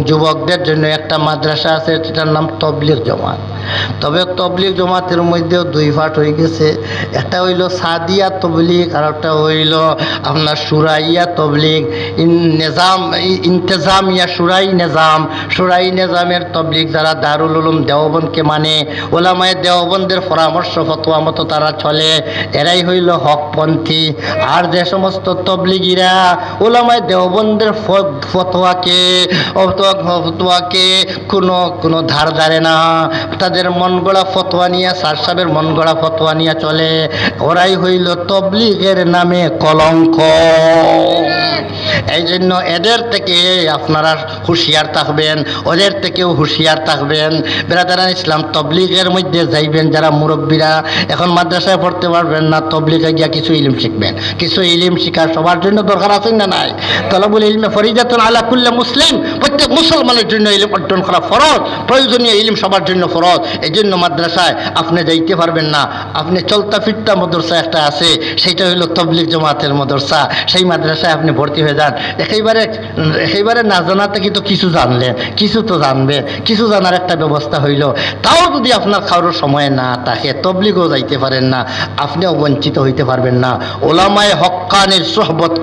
যুবকদের জন্য একটা মাদ্রাসা আছে, সেটার নাম তবলিগ জমাত। তবে তবলিগ জমাতের মধ্যেও দুই ভাগ হয়ে গেছে। একটা হইল সাদিয়া তবলিগ, আর একটা হইল আপনার সুরাইয়া তবলিগ। ইন্তেজামিয়া সুরাই নেজামের তবলিগ যারা দারুল উলুম দেওবন্দকে মানে, ওলামায়ে দেওবন্দের পরামর্শ ফতোয়া মতো তারা চলে, এরাই হইল হকপন্থী। আর যে সমস্ত তবলিগিরা ওলামায়ে দেওবন্দের ফতোয়াকে কোনো ধার ধারে না, তাদের মন গড়া ফতোয়া নিয়ে, স্যার সাহেবের মন গড়া ফতোয়া নিয়ে চলে, ওরাই হইল তবলিগের নামে কলঙ্ক। এই জন্য এদের থেকে আপনারা হুঁশিয়ার থাকবেন, ওদের থেকেও হুঁশিয়ার থাকবেন। বেরাদারান ইসলাম, তবলিগের মধ্যে যাইবেন যারা মুরব্বীরা, এখন মাদ্রাসায় পড়তে পারবেন না, তবলিগে গিয়া কিছু ইলম শিখবেন। কিছু ইলম শিখার সবার জন্য দরকার আছে না নাই? তলবুল ইলমে ফরিদাতুন আলা কুল্লি মুসলিম, প্রত্যেক মুসলমানের জন্য ইলম অর্জন করা ফরজ, প্রয়োজনীয় ইলম সবার জন্য ফরজ। এই জন্য মাদ্রাসায় আপনি যাইতে পারবেন না, আপনি চলতা ফিরতা মাদ্রাসা একটা আছে, সেইটা হইল তবলিগ জমাতের মাদ্রাসা, সেই মাদ্রাসায় আপনি ভর্তি হয়ে যান। একেবারে না জানাতে কিন্তু কিছু জানলেন, কিছু তো জানবে, কিছু জানার একটা ব্যবস্থা হইল। তাও যদি আপনার কারোর সময় না থাকে, তবলিগও যাইতে পারেন না, আপনিও বঞ্চিত হইতে পারবেন না। ওলামায়ে হক্কানির সোহবত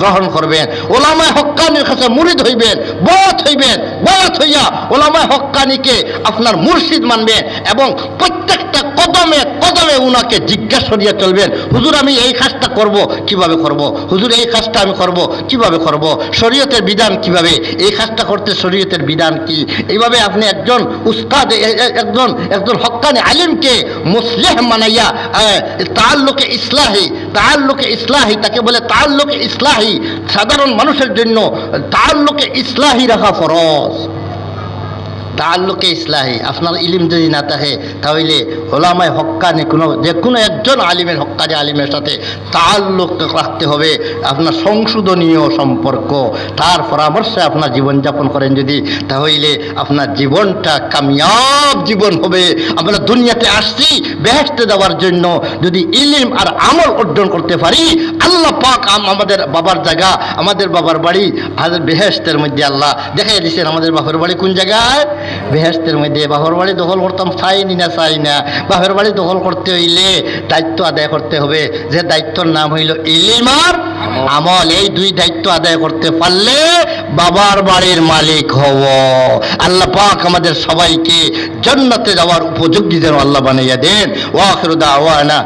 গ্রহণ করবেন, ওলামায়ে হক্কানির কাছে মুরিদ হইবেন, বয়াত হইয়া ওলামায়ে হক্কানিকে আপনার মুর্শিদ মানবেন, এবং প্রত্যেকটা কদমে কদমে উনাকে জিজ্ঞাসা করিয়া চলবেন, হুজুর আমি এই কাজটা করব, কিভাবে করব? হুজুর এই কাজটা আমি করব, কিভাবে করব? শরীয়তের বিধান কিভাবে? এই কাজটা করতে শরীয়তের বিধান কি? এইভাবে আপনি একজন উস্তাদ, একজন হক্কানি আলিমকে মুসলিহ মানাইয়া তাআল্লুকে ইসলাহি, তাকে বলে তাআল্লুকে ইসলাহি। সাধারণ মানুষের জন্য তাআল্লুকে ইসলাহি রাখা ফরজ। তাআল্লুকে ইসলাহি, আপনার ইলিম যদি না থাকে তাহলে ওলামায়ে হক্কানি যে কোনো একজন আলিমের, হক্কানি আলিমের সাথে তাআল্লুক রাখতে হবে। আপনার সংশোধনীয় সম্পর্ক, তার পরামর্শে আপনার জীবনযাপন করেন যদি, তাহলে আপনার জীবনটা কামিয়াব জীবন হবে। আমরা দুনিয়াতে আসছি বেহেশতে যাওয়ার জন্য, যদি ইলিম আর আমল অর্জন করতে পারি, আল্লাহ পাক আমাদের বাবার জায়গা, আমাদের বাবার বাড়ি আমাদের বেহেশতের মধ্যে আল্লাহ দেখাই দিয়েছেন। আমাদের বাবার বাড়ি কোন জায়গায়? বেহেশতের মধ্যে। বাবার বাড়ি দখল করতাম চাই না। বাবার বাড়ি দখল করতে হইলে দায়িত্ব আদায় করতে হবে, যে দায়িত্বর নাম হইল ইলম আর আমল। এই দুই দায়িত্ব আদায় করতে পারলে বাবার বাড়ির মালিক হব। আল্লাহ পাক আমাদের সবাইকে জান্নাতে যাওয়ার উপযোগী যেন আল্লাহ বানাইয়া দেন। ওয়া আখিরু দাওয়ানা।